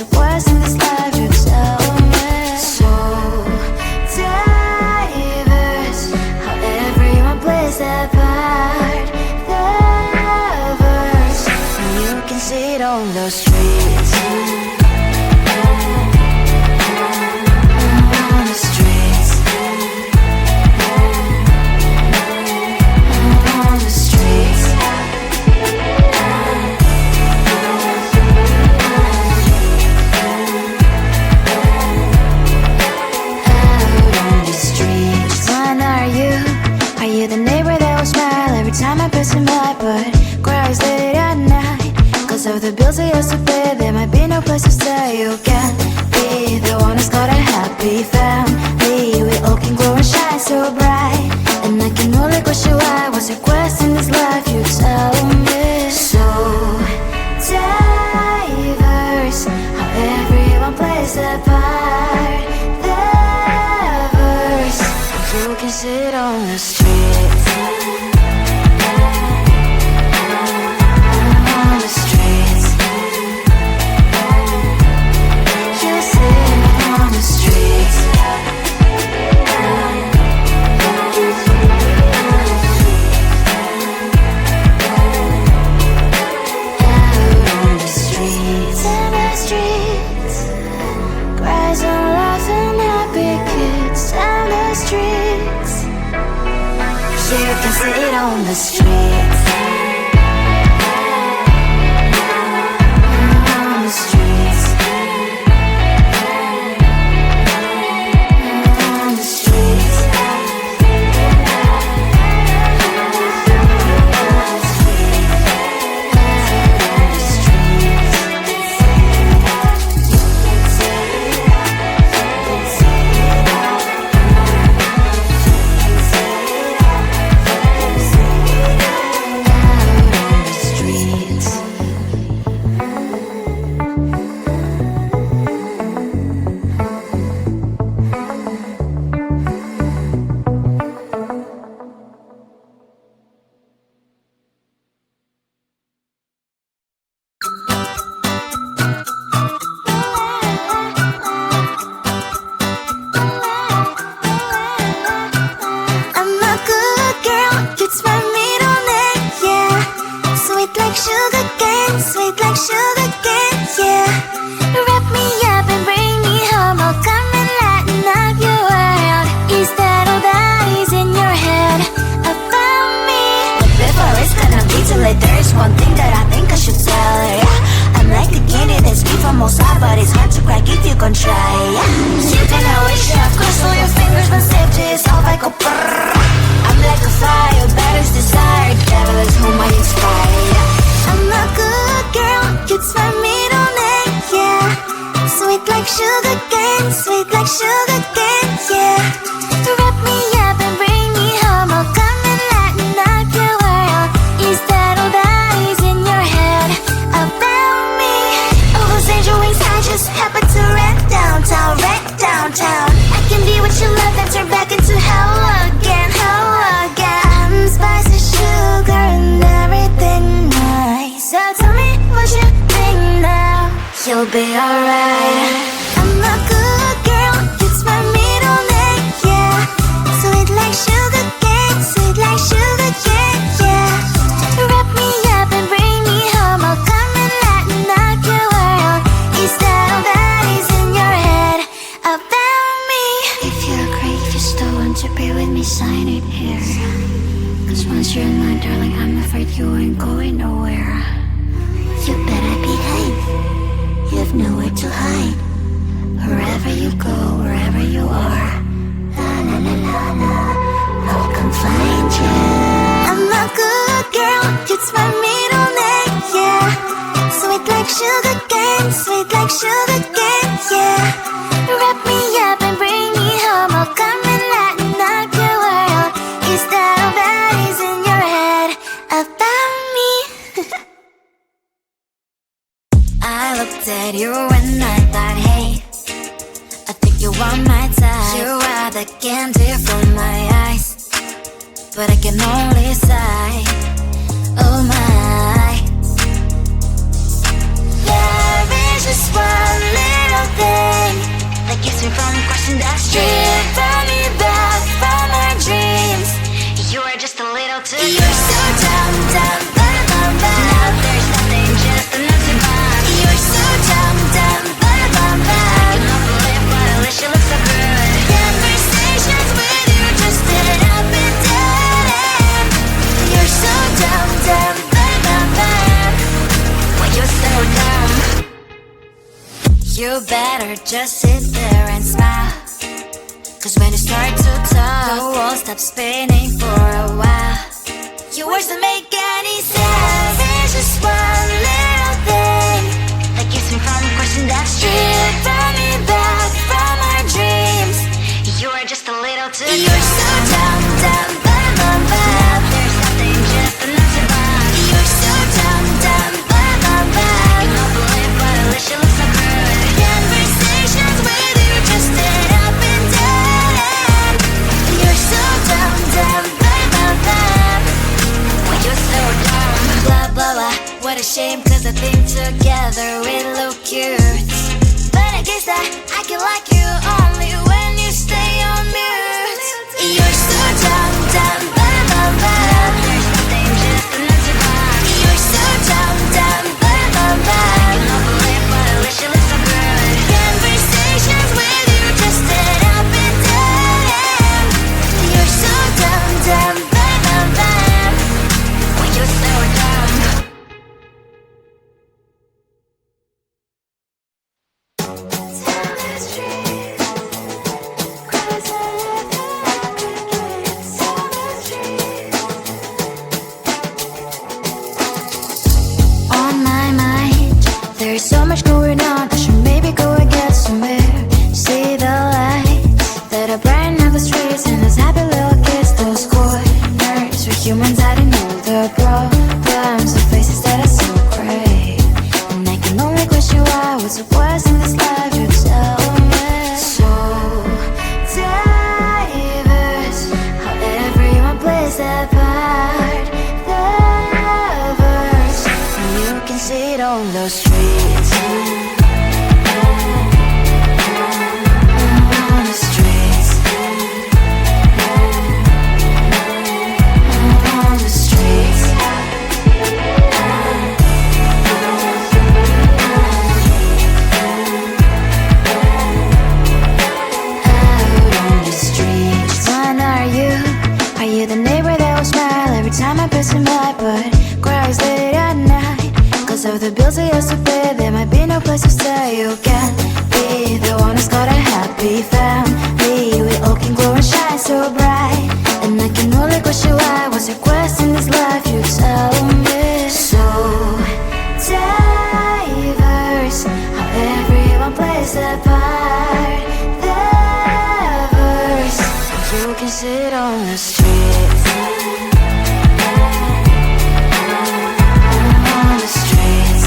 a quest in this life, you tell me. So diverse, how everyone plays their part. Their verse, and you can see it on the streets. On the streets. On the streets. The neighbor that will smile every time I pass him by, but cries late at night. Cause of the bills he has to pay, there might be no place to stay. You can't be the one who's got a happy family. We all can glow and shine so bright, and I can only question why. What's your quest in this life, you tell me. So diverse, how everyone plays their part. Their verse, you can sit on the street. On the streets. You sit on the streets. Out on the streets. In the streets. Cries and laughing, happy kids. Down the streets. You can sit on the streets. On the streets. On the streets. You'll be alright. I'm a good girl, it's my middle name, yeah. Sweet like sugar cane, sweet like sugar cane, yeah. Wrap me up and bring me home, I'll come and lighten up your world. Is that all that is in your head about me? If you agree, if you still want to be with me, sign it here. Cause once you're mine, darling, I'm afraid you ain't going nowhere. You better behave. You have nowhere to hide. Wherever you go, wherever you are, la la la la la, I'll come find you. I'm a good girl, it's my middle name, yeah. Sweet like sugar cane, sweet like sugar cane, yeah. Wrap me up and bring me home, I'll come and lighten up your world. Is that all that is in your head about me? I looked at you and I thought, hey, I think you are my type. You are the candy from my eyes, but I can only sigh, oh my. There is just one You better just sit there and smile, cause when you start to talk, the world stops spinning for a while. Your words don't make any sense. There's just one little thing that keeps me from crossing that street. Turn me back from our dreams. You are just a little too young. You're so dumb, dumb, bum, bum, bum. There's nothing just enough to buy. You're so dumb, dumb, bum, bum, bum. You don't believe but at least you look so good. Conversations with you just end up in dead. You're so dumb, dumb, bum, bum, bum. Well, you're so dumb. Blah, blah, blah. What a shame, cause I think together we look cute. But I guess that I can like you only when you stay on mute. You're so dumb, dumb, bum, bum, bum. There's nothing just enough to buy. You're so dumb, dumb, bum, bum, bum. You don't believe but at least you look so good. Conversations with you just end up in dead. You're so dumb, dumb, bum, bum, bum. Well, you're so dumb. On my mind, there's so much going on. I should maybe go and get somewhere. See the lights that are brighten up the streets, and those happy little kids, those corners where humans hiding all the problems, the faces that are so gray. And I can only question why. What's the worst in this life? You tell me. So diverse, how everyone plays their part. The verse, and you can see it on the streets. On the streets. On the streets. Out on the streets. When are you? Are you the neighbor that will smile every time I pass him by, but cries late at night? Cause of the bills I used to pay, there might be no place to stay. You can be the one who's got a happy family. We all can glow and shine so bright, and I can only question why. What's your quest in this life? You tell me. So diverse, how everyone plays their part. The verse, you can sit on the streets. On the streets.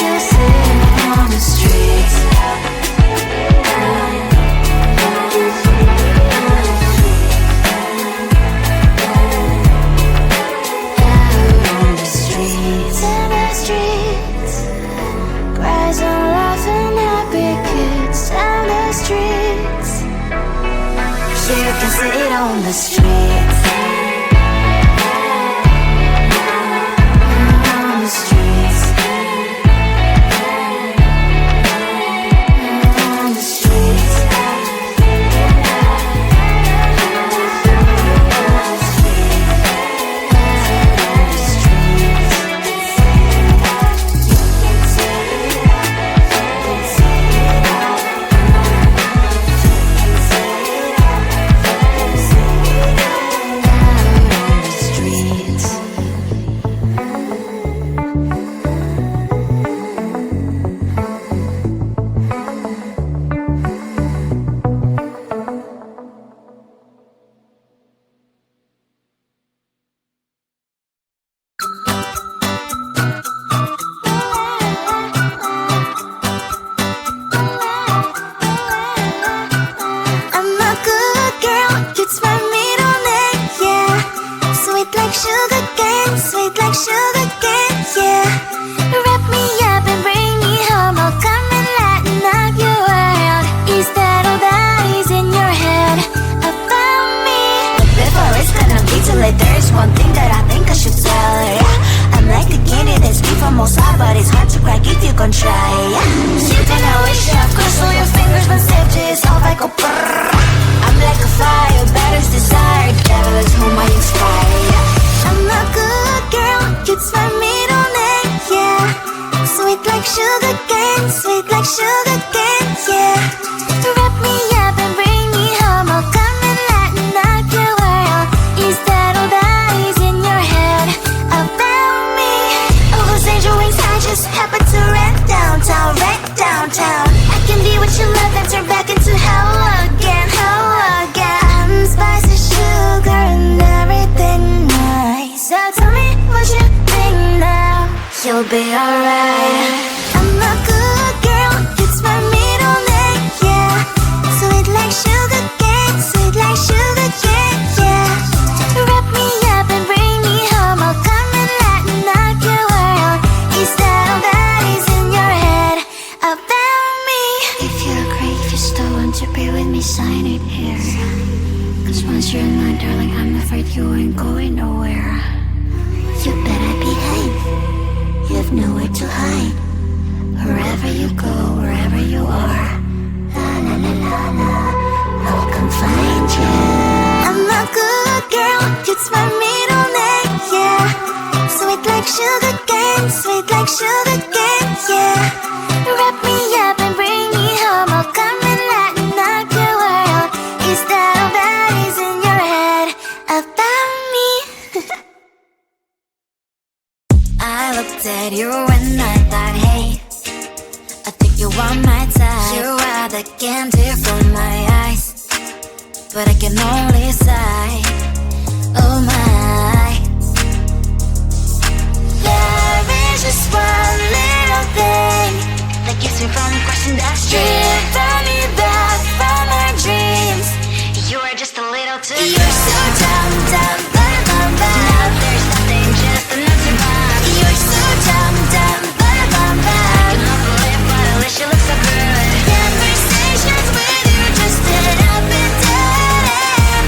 You sit on the streets. Out on the streets. In the streets. Cries and laughing happy kids. Down the streets. You can sit on the streets. On the streets. On the streets. I'm a good girl, it's my middle name, yeah. Sweet like sugar cane, sweet like sugar cane, yeah. Wrap me up and bring me home, I'll come and lighten up your world. Is that all that is in your head about me? But before it's gonna be too late, there's one thing that I think I should tell her, yeah. I'm like the candy that's sweet from outside, but it's hard to crack if you can try, yeah. You can always shove, cross all your fingers when safety is off, I go brrrr. I'm like a fire, batter's desire, devil is whom I inspire, yeah. I'm a good girl, it's my middle name, yeah. Sweet like like sugar cane, sweet like sugar cane, yeah. Wrap me up and bring me home, I'll come and lighten up your world. Is that all that is in your head about me? Oh, those angel wings I just happen to rent downtown, right downtown. I can be what you love and turn back into hell again, hell again. Spicy sugar and everything nice. So tell me what you think now. You'll be alright. I'm a good girl, it's my middle name, yeah. Sweet like sugar cane, sweet like sugar cane, yeah. Wrap me up and bring me home, I'll come and lighten up your world. Is that all that is in your head about me? If you agree, if you still want to be with me, sign it here. Cause once you're mine, darling, I'm afraid you ain't going nowhere. You better behave, you have nowhere to hide. Wherever you go, wherever you are, la la la la la, I'll come find you. I'm a good girl, it's my middle name, yeah. Sweet like sugar cane, sweet like sugar cane, yeah. Wrap me up and bring me home, I'll come and lighten up your world. Is that all that is in your head about me? I looked at you and I thought, hey, I think you are my type. You are the candy from my eyes, but I can only sigh, oh my. Love is just one little thing that keeps me from crossing that street. Drive me back from my dreams. You are just a little too good. You're so dumb, dumb, bum, bum, bum. Now there's nothing, just enough to buy. You're so dumb, dumb, bum, bum, bum. I cannot believe what I wish you look so good. Conversations with you just end up in dead.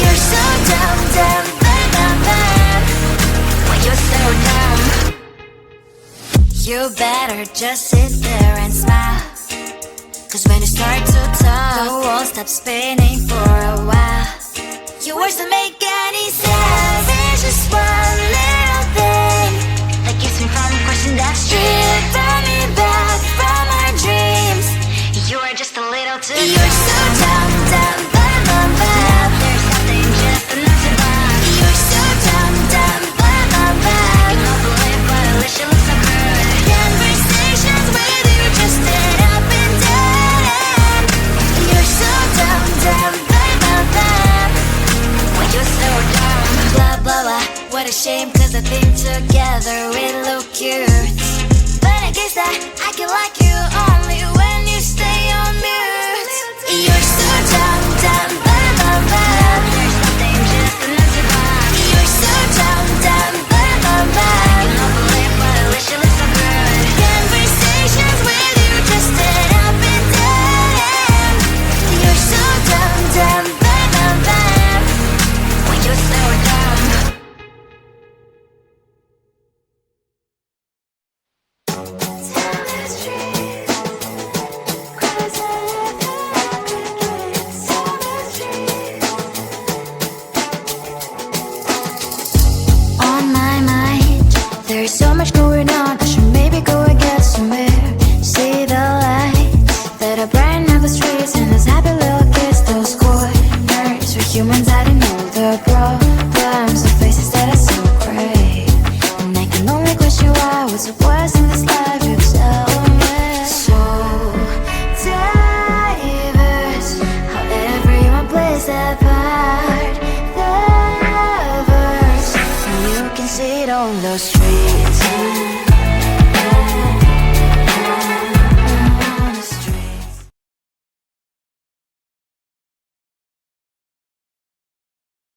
You're so dumb, dumb, bum, bum, bum. Why you're so dumb? You better just sit there and smile. Cause when you start to talk, the world stops spinning for a while. Your words don't make any sense. There's just one little thing that keeps me from crossing that street. Bring me back from our dreams. You are just a little too good. You're so dumb, dumb, bum, bum, bum. There's nothing, just enough to buy. You're so dumb, dumb, bum, bum, bum. I cannot believe what I wish you look so good. Conversations with you just end up in dead end. You're so dumb, dumb, bum, bum, bum. Why you're so dumb? Blah, blah, blah. What a shame, cause I think together we look cute. But I guess that I can like you only when you stay on mute. You're so dumb, dumb, bum, bum, bum. There's nothing, just enough to buy. You're so dumb, dumb, bum, bum, bum. I cannot believe what I wish you look so good. Conversations with you just end up in dead end. You're so dumb, dumb, bum, bum, bum. Why you're so dumb? On my mind, there's so much going on. I should maybe go and get somewhere. See the lights that are brighten up the streets, and those happy little kids, those corners where humans hiding all the problems, the faces that are so gray. And I can only question why. What's the worst in this life? You tell me. So diverse, how everyone plays their part. The verse, and you can see it on the streets.